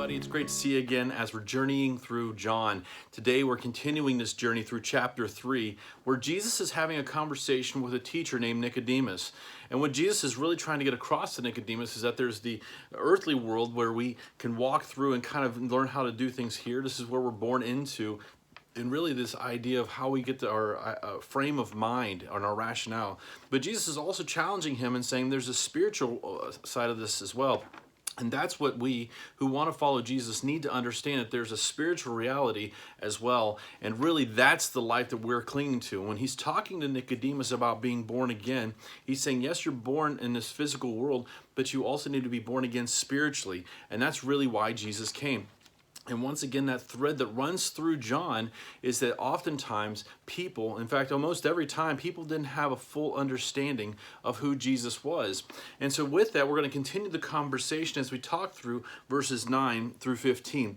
everybody. It's great to see you again as we're journeying through John. Today we're continuing this journey through chapter 3, where Jesus is having a conversation with a teacher named Nicodemus. And what Jesus is really trying to get across to Nicodemus is that there's the earthly world where we can walk through and kind of learn how to do things here. This is where we're born into. And really this idea of how we get to our frame of mind and our rationale. But Jesus is also challenging him and saying there's a spiritual side of this as well. And that's what we who want to follow Jesus need to understand, that there's a spiritual reality as well. And really that's the life that we're clinging to. When he's talking to Nicodemus about being born again, he's saying, yes, you're born in this physical world, but you also need to be born again spiritually. And that's really why Jesus came. And once again, that thread that runs through John is that oftentimes people, in fact, almost every time, people didn't have a full understanding of who Jesus was. And so with that, we're going to continue the conversation as we talk through verses 9 through 15.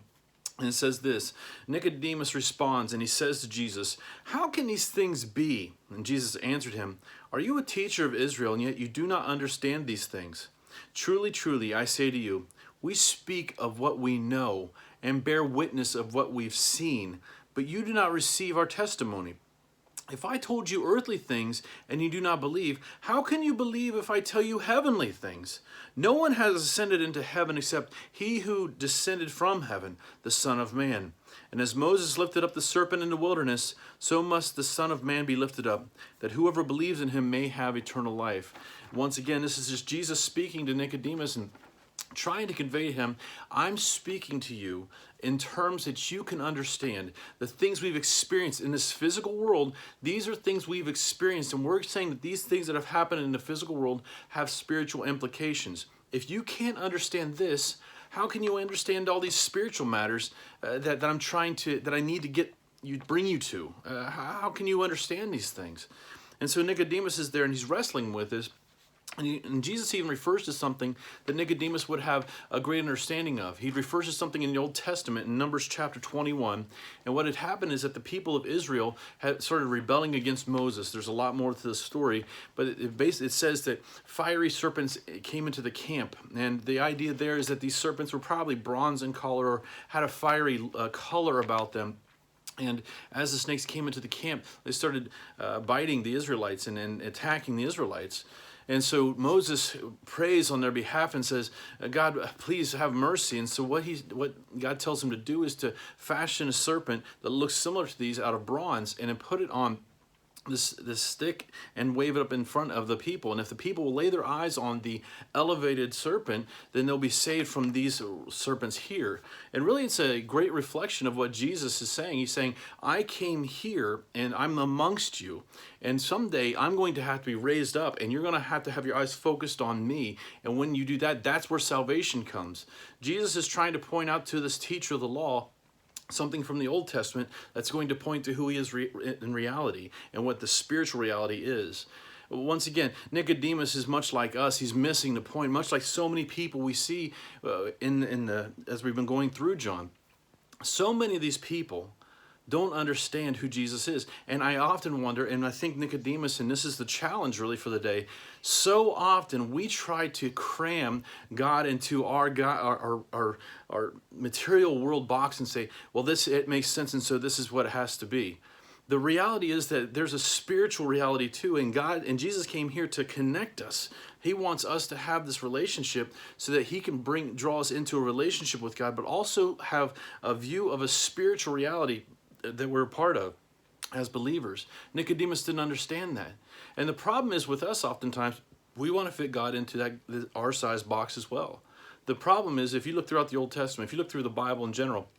And it says this, Nicodemus responds and he says to Jesus, "How can these things be?" And Jesus answered him, "Are you a teacher of Israel, and yet you do not understand these things? Truly, truly, I say to you, we speak of what we know and bear witness of what we've seen, but you do not receive our testimony. If I told you earthly things and you do not believe, how can you believe if I tell you heavenly things? No one has ascended into heaven except he who descended from heaven, the Son of Man. And as Moses lifted up the serpent in the wilderness, so must the Son of Man be lifted up, that whoever believes in him may have eternal life." Once again, this is just Jesus speaking to Nicodemus and trying to convey to him, I'm speaking to you in terms that you can understand. The things we've experienced in this physical world, these are things we've experienced, and we're saying that these things that have happened in the physical world have spiritual implications. If you can't understand this, how can you understand all these spiritual matters that I need to bring you to? How can you understand these things? And so Nicodemus is there and he's wrestling with this. And Jesus even refers to something that Nicodemus would have a great understanding of. He refers to something in the Old Testament in Numbers chapter 21. And what had happened is that the people of Israel had started rebelling against Moses. There's a lot more to the story, but it says that fiery serpents came into the camp. And the idea there is that these serpents were probably bronze in color or had a fiery color about them. And as the snakes came into the camp, they started biting the Israelites and attacking the Israelites. And so Moses prays on their behalf and says, God, please have mercy. And so what God tells him to do is to fashion a serpent that looks similar to these out of bronze and then put it on this stick and wave it up in front of the people. And if the people will lay their eyes on the elevated serpent, then they'll be saved from these serpents here. And really it's a great reflection of what Jesus is saying. He's saying, I came here and I'm amongst you. And someday I'm going to have to be raised up and you're going to have your eyes focused on me. And when you do that, that's where salvation comes. Jesus is trying to point out to this teacher of the law something from the Old Testament that's going to point to who he is in reality and what the spiritual reality is. Once again, Nicodemus is much like us. He's missing the point, much like so many people we see as we've been going through John. So many of these people don't understand who Jesus is. And I often wonder, and I think Nicodemus, and this is the challenge really for the day, so often we try to cram God into our material world box and say, well, it makes sense, and so this is what it has to be. The reality is that there's a spiritual reality too, and Jesus came here to connect us. He wants us to have this relationship so that he can draw us into a relationship with God, but also have a view of a spiritual reality that we're a part of as believers. Nicodemus didn't understand that. And the problem is with us oftentimes, we want to fit God into our size box as well. The problem is if you look throughout the Old Testament, if you look through the Bible in general,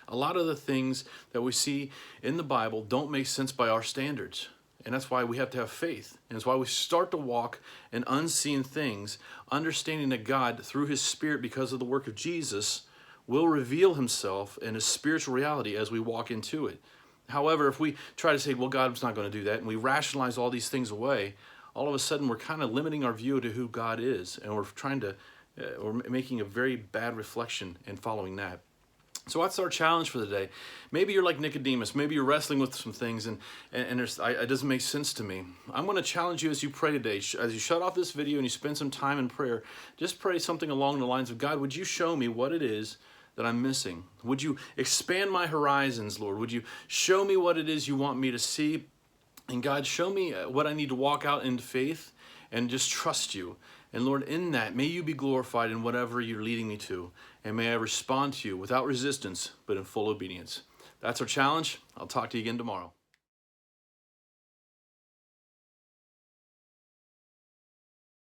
a lot of the things that we see in the Bible don't make sense by our standards. And that's why we have to have faith. And it's why we start to walk in unseen things, understanding that God, through his Spirit, because of the work of Jesus, will reveal himself in a spiritual reality as we walk into it. However, if we try to say, well, God's not going to do that, and we rationalize all these things away, all of a sudden we're kind of limiting our view to who God is, and we're making a very bad reflection in following that. So that's our challenge for the day. Maybe you're like Nicodemus. Maybe you're wrestling with some things and it doesn't make sense to me. I'm going to challenge you as you pray today. As you shut off this video and you spend some time in prayer, just pray something along the lines of, God, would you show me what it is that I'm missing? Would you expand my horizons, Lord? Would you show me what it is you want me to see? And God, show me what I need to walk out in faith and just trust you. And Lord, in that, may you be glorified in whatever you're leading me to. And may I respond to you without resistance, but in full obedience. That's our challenge. I'll talk to you again tomorrow.